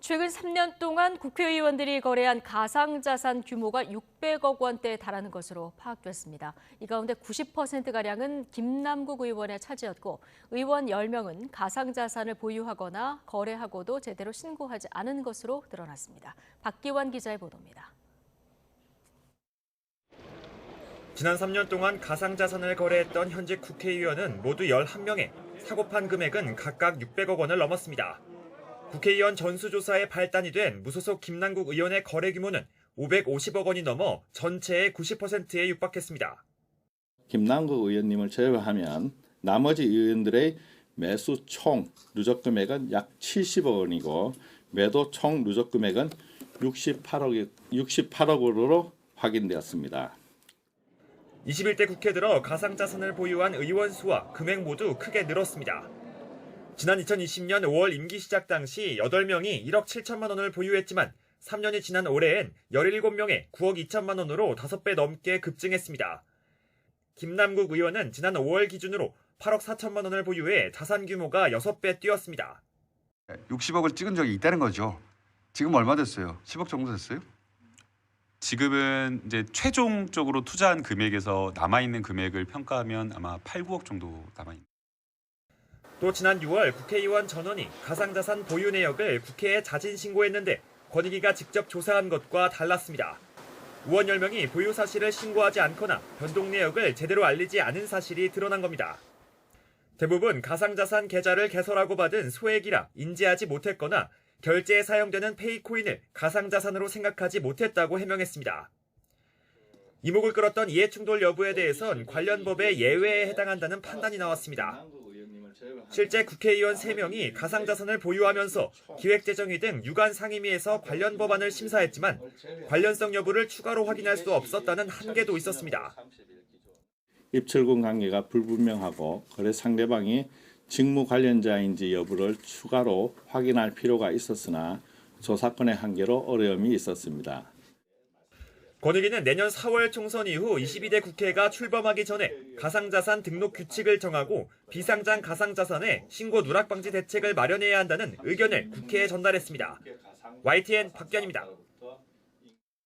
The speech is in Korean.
최근 3년 동안 국회의원들이 거래한 가상자산 규모가 600억 원대에 달하는 것으로 파악됐습니다. 이 가운데 90%가량은 김남국 의원의 차지였고 의원 10명은 가상자산을 보유하거나 거래하고도 제대로 신고하지 않은 것으로 드러났습니다. 박기환 기자의 보도입니다. 지난 3년 동안 가상자산을 거래했던 현직 국회의원은 모두 11명에 사고판 금액은 각각 600억 원을 넘었습니다. 국회의원 전수조사에 발단이 된 무소속 김남국 의원의 거래 규모는 550억 원이 넘어 전체의 90%에 육박했습니다. 김남국 의원님을 제외하면 나머지 의원들의 매수 총 누적 금액은 약 70억 원이고 매도 총 누적 금액은 68억으로 확인되었습니다. 21대 국회 들어 가상자산을 보유한 의원 수와 금액 모두 크게 늘었습니다. 지난 2020년 5월 임기 시작 당시 8명이 1억 7천만 원을 보유했지만 3년이 지난 올해엔 17명에 9억 2천만 원으로 5배 넘게 급증했습니다. 김남국 의원은 지난 5월 기준으로 8억 4천만 원을 보유해 자산 규모가 6배 뛰었습니다. 60억을 찍은 적이 있다는 거죠. 지금 얼마 됐어요? 10억 정도 됐어요? 지금은 이제 최종적으로 투자한 금액에서 남아있는 금액을 평가하면 아마 8, 9억 정도 남아있는. 또 지난 6월 국회의원 전원이 가상자산 보유 내역을 국회에 자진 신고했는데 권익위가 직접 조사한 것과 달랐습니다. 의원 10명이 보유 사실을 신고하지 않거나 변동 내역을 제대로 알리지 않은 사실이 드러난 겁니다. 대부분 가상자산 계좌를 개설하고 받은 소액이라 인지하지 못했거나 결제에 사용되는 페이코인을 가상자산으로 생각하지 못했다고 해명했습니다. 이목을 끌었던 이해충돌 여부에 대해선 관련 법의 예외에 해당한다는 판단이 나왔습니다. 실제 국회의원 3명이 가상자산을 보유하면서 기획재정위 등 유관 상임위에서 관련 법안을 심사했지만 관련성 여부를 추가로 확인할 수 없었다는 한계도 있었습니다. 입출금 관계가 불분명하고 거래 상대방이 직무 관련자인지 여부를 추가로 확인할 필요가 있었으나 조사권의 한계로 어려움이 있었습니다. 권익위는 내년 4월 총선 이후 22대 국회가 출범하기 전에 가상자산 등록 규칙을 정하고 비상장 가상자산의 신고 누락 방지 대책을 마련해야 한다는 의견을 국회에 전달했습니다. YTN 박기환입니다.